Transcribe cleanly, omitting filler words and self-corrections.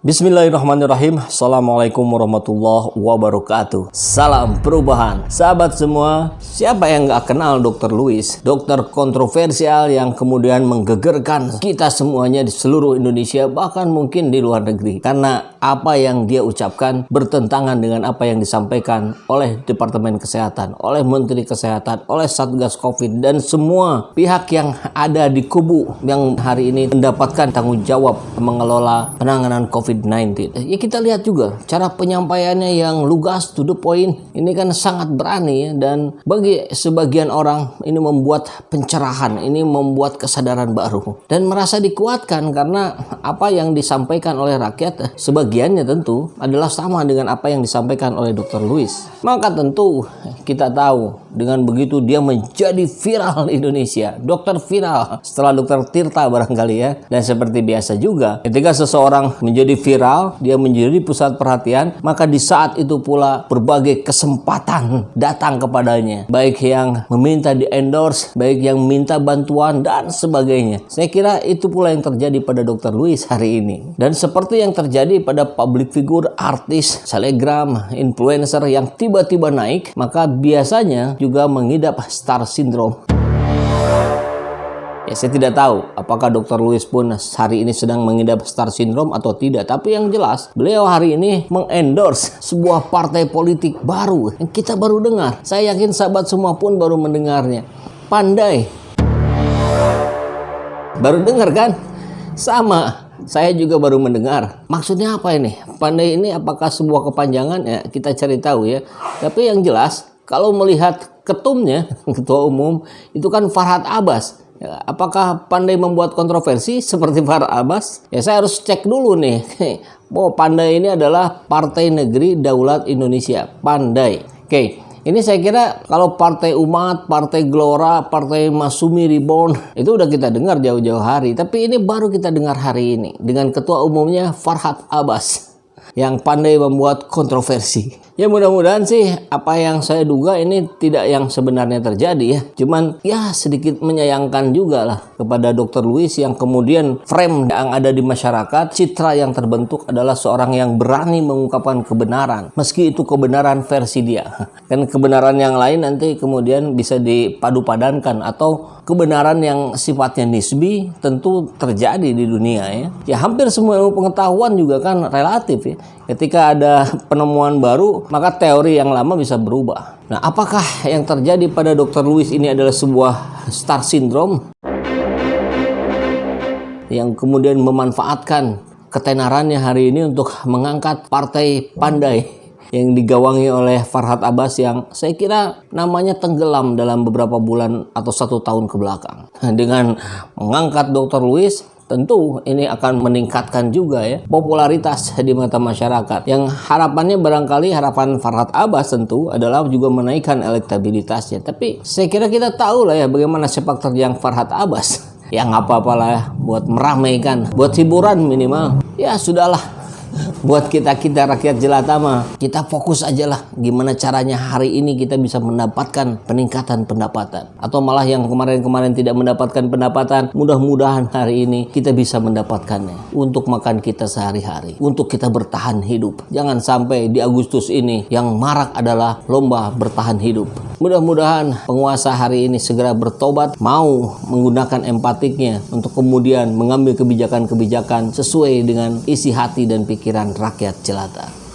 Bismillahirrahmanirrahim. Assalamualaikum warahmatullahi wabarakatuh. Salam perubahan. Sahabat semua, siapa yang gak kenal Dr. Lewis? Dokter kontroversial yang kemudian menggegerkan kita semuanya di seluruh Indonesia, bahkan mungkin di luar negeri. Karena apa yang dia ucapkan bertentangan dengan apa yang disampaikan oleh Departemen Kesehatan, oleh Menteri Kesehatan, oleh Satgas Covid, dan semua pihak yang ada di kubu yang hari ini mendapatkan tanggung jawab mengelola penanganan COVID-19. Ya, kita lihat juga cara penyampaiannya yang lugas, to the point. Ini kan sangat berani ya, dan bagi sebagian orang ini membuat pencerahan, ini membuat kesadaran baru dan merasa dikuatkan karena apa yang disampaikan oleh rakyat sebagiannya tentu adalah sama dengan apa yang disampaikan oleh Dr. Lewis. Maka tentu kita tahu dengan begitu dia menjadi viral di Indonesia, dokter viral setelah Dr. Tirta barangkali ya. Dan seperti biasa juga ketika seseorang menjadi viral, dia menjadi pusat perhatian, maka di saat itu pula berbagai kesempatan datang kepadanya, baik yang meminta di endorse, baik yang minta bantuan dan sebagainya. Saya kira itu pula yang terjadi pada Dr. Lewis hari ini, dan seperti yang terjadi pada public figure, artis, selebgram, influencer yang tiba-tiba naik, maka biasanya juga mengidap star syndrome. Ya, saya tidak tahu apakah Dr. Lewis pun hari ini sedang mengidap star syndrome atau tidak. Tapi yang jelas, beliau hari ini mengendorse sebuah partai politik baru yang kita baru dengar. Saya yakin sahabat semua pun baru mendengarnya. Pandai. Baru dengar kan? Sama. Saya juga baru mendengar. Maksudnya apa ini? Pandai ini apakah sebuah kepanjangan? Ya, kita cari tahu ya. Tapi yang jelas, kalau melihat ketumnya, ketua umum, itu kan Farhad Abbas. Ya, apakah pandai membuat kontroversi seperti Farhad Abbas? Ya, saya harus cek dulu nih. Oh, Pandai ini adalah Partai Negeri Daulat Indonesia. Pandai. Oke. Ini saya kira kalau Partai Umat, Partai Gelora, Partai Masumi Reborn, itu udah kita dengar jauh-jauh hari. Tapi ini baru kita dengar hari ini dengan ketua umumnya Farhad Abbas yang pandai membuat kontroversi. Ya, mudah-mudahan sih apa yang saya duga ini tidak yang sebenarnya terjadi ya. Cuman ya sedikit menyayangkan juga lah kepada Dr. Lewis yang kemudian frame yang ada di masyarakat, citra yang terbentuk adalah seorang yang berani mengungkapkan kebenaran, meski itu kebenaran versi dia. Kan kebenaran yang lain nanti kemudian bisa dipadu-padankan, atau kebenaran yang sifatnya nisbi tentu terjadi di dunia ya. Ya, hampir semua ilmu pengetahuan juga kan relatif ya. Ketika ada penemuan baru, maka teori yang lama bisa berubah. Nah, apakah yang terjadi pada Dr. Lewis ini adalah sebuah star syndrome yang kemudian memanfaatkan ketenarannya hari ini untuk mengangkat partai Pandai yang digawangi oleh Farhad Abbas yang saya kira namanya tenggelam dalam beberapa bulan atau 1 tahun ke belakang. Dengan mengangkat Dr. Lewis, tentu ini akan meningkatkan juga ya popularitas di mata masyarakat. Yang harapannya barangkali harapan Farhad Abbas tentu adalah juga menaikkan elektabilitasnya. Tapi saya kira kita tahu lah ya bagaimana sepak terjang Farhad Abbas. Ya nggak apa-apa lah ya, buat meramaikan, buat hiburan minimal. Ya sudahlah. Buat kita rakyat jelata mah, kita fokus aja lah gimana caranya hari ini kita bisa mendapatkan peningkatan pendapatan. Atau malah yang kemarin-kemarin tidak mendapatkan pendapatan, mudah-mudahan hari ini kita bisa mendapatkannya untuk makan kita sehari-hari, untuk kita bertahan hidup. Jangan sampai di Agustus ini yang marak adalah lomba bertahan hidup. Mudah-mudahan penguasa hari ini segera bertobat, mau menggunakan empatiknya untuk kemudian mengambil kebijakan-kebijakan sesuai dengan isi hati dan pikiran rakyat jelata.